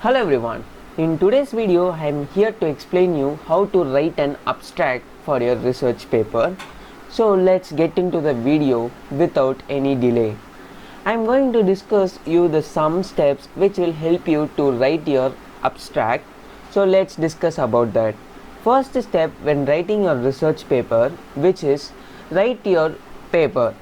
Hello everyone, in today's video I am here to explain you how to write an abstract for your research paper. So let's get into the video without any delay. I am going to discuss you the some steps which will help you to write your abstract. So let's discuss about that. First step when writing your research paper, which is write your paper.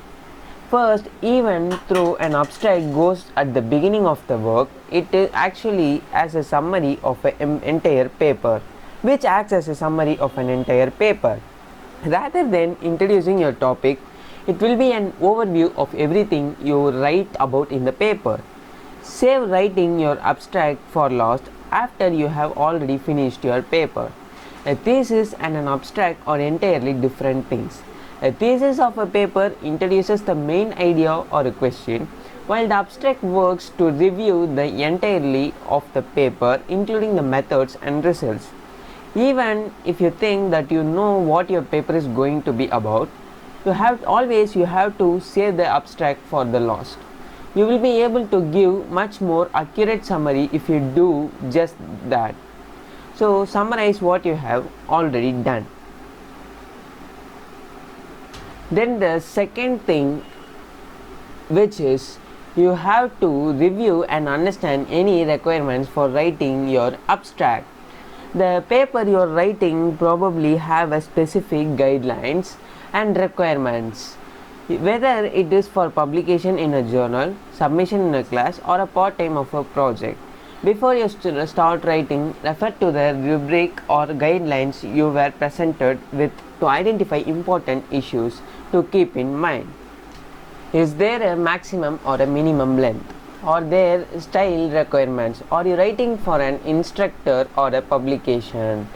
First, even though an abstract goes at the beginning of the work, it is actually as a summary of an entire paper, which acts as a summary of an entire paper. Rather than introducing your topic, it will be an overview of everything you write about in the paper. Save writing your abstract for last after you have already finished your paper. A thesis and an abstract are entirely different things. A thesis of a paper introduces the main idea or a question, while the abstract works to review the entirety of the paper, including the methods and results. Even if you think that you know what your paper is going to be about, you have to save the abstract for the last. You will be able to give much more accurate summary if you do just that. So summarize what you have already done. Then the second thing, which is you have to review and understand any requirements for writing your abstract. The paper you are writing probably have a specific guidelines and requirements, whether it is for publication in a journal, submission in a class, or a part-time of a project. Before you start writing, refer to the rubric or guidelines you were presented with to identify important issues to keep in mind. Is there a maximum or a minimum length? Are there style requirements? Are you writing for an instructor or a publication?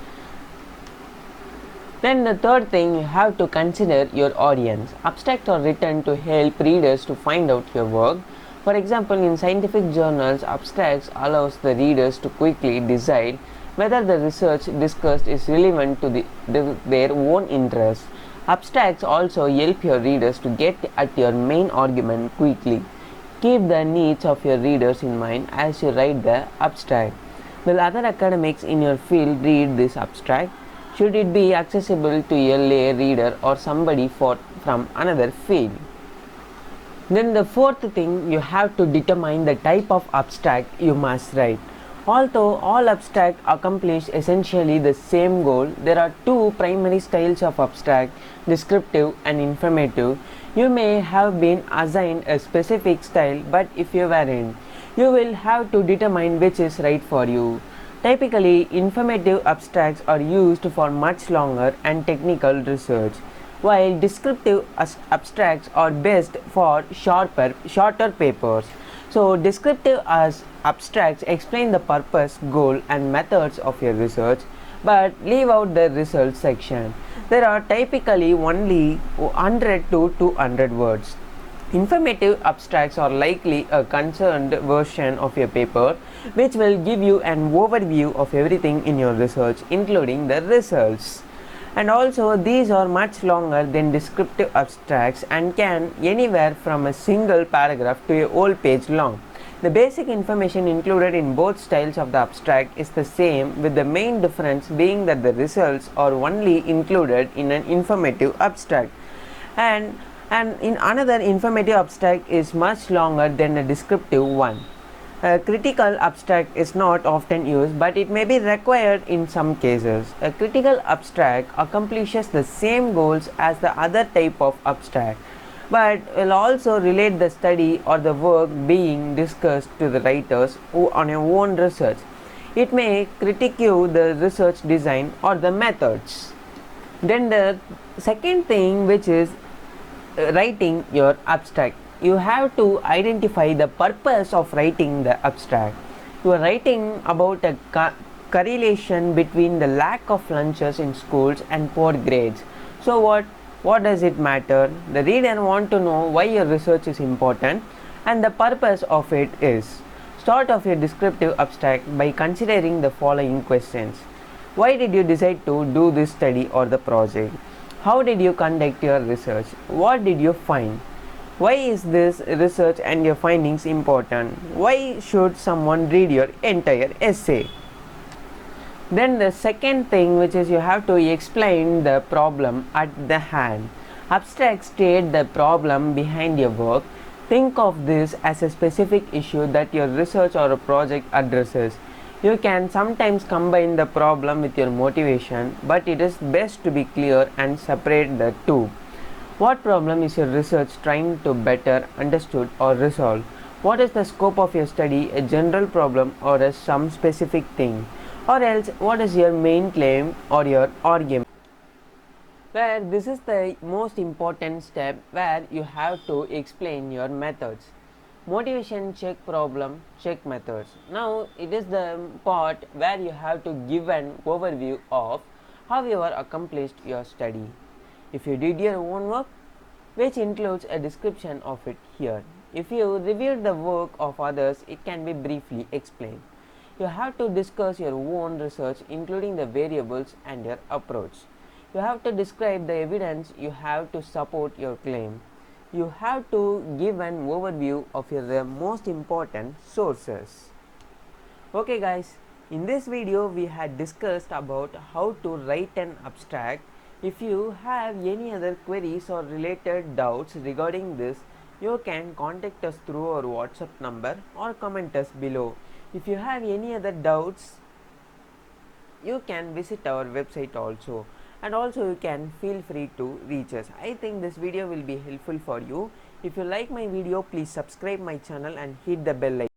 Then the third thing, you have to consider your audience. Abstracts are written to help readers to find out your work. For example, in scientific journals, abstracts allows the readers to quickly decide whether the research discussed is relevant to their own interests. Abstracts also help your readers to get at your main argument quickly. Keep the needs of your readers in mind as you write the abstract. Will other academics in your field read this abstract? Should it be accessible to a lay reader or somebody from another field? Then the fourth thing, you have to determine the type of abstract you must write. Although all abstracts accomplish essentially the same goal, there are two primary styles of abstract, descriptive and informative. You may have been assigned a specific style, but if you weren't, you will have to determine which is right for you. Typically, informative abstracts are used for much longer and technical research, while descriptive abstracts are best for shorter papers. So descriptive abstracts explain the purpose, goal and methods of your research, but leave out the results section. There are typically only 100 to 200 words. Informative abstracts are likely a concerned version of your paper, which will give you an overview of everything in your research, including the results. And also these are much longer than descriptive abstracts and can anywhere from a single paragraph to a whole page long. The basic information included in both styles of the abstract is the same, with the main difference being that the results are only included in an informative abstract, and in another informative abstract is much longer than a descriptive one. A critical abstract is not often used, but it may be required in some cases. A critical abstract accomplishes the same goals as the other type of abstract, but will also relate the study or the work being discussed to the writers who on their own research. It may critique the research design or the methods. Then the second thing, which is writing your abstract. You have to identify the purpose of writing the abstract. You are writing about a correlation between the lack of lunches in schools and poor grades. So what does it matter? The reader wants to know why your research is important and the purpose of it is. Start off your descriptive abstract by considering the following questions. Why did you decide to do this study or the project? How did you conduct your research? What did you find? Why is this research and your findings important? Why should someone read your entire essay? Then the second thing, which is you have to explain the problem at the hand. Abstract state the problem behind your work. Think of this as a specific issue that your research or a project addresses. You can sometimes combine the problem with your motivation, but it is best to be clear and separate the two. What problem is your research trying to better understood or resolve? What is the scope of your study, a general problem or some specific thing? Or else, what is your main claim or your argument? Where this is the most important step, where you have to explain your methods. Motivation check, problem check, methods. Now it is the part where you have to give an overview of how you are accomplished your study. If you did your own work, which includes a description of it here. If you reviewed the work of others, it can be briefly explained. You have to discuss your own research, including the variables and your approach. You have to describe the evidence you have to support your claim. You have to give an overview of your most important sources. Okay guys, in this video we had discussed about how to write an abstract. If you have any other queries or related doubts regarding this, you can contact us through our WhatsApp number or comment us below. If you have any other doubts, you can visit our website also, and also you can feel free to reach us. I think this video will be helpful for you. If you like my video, please subscribe my channel and hit the bell icon.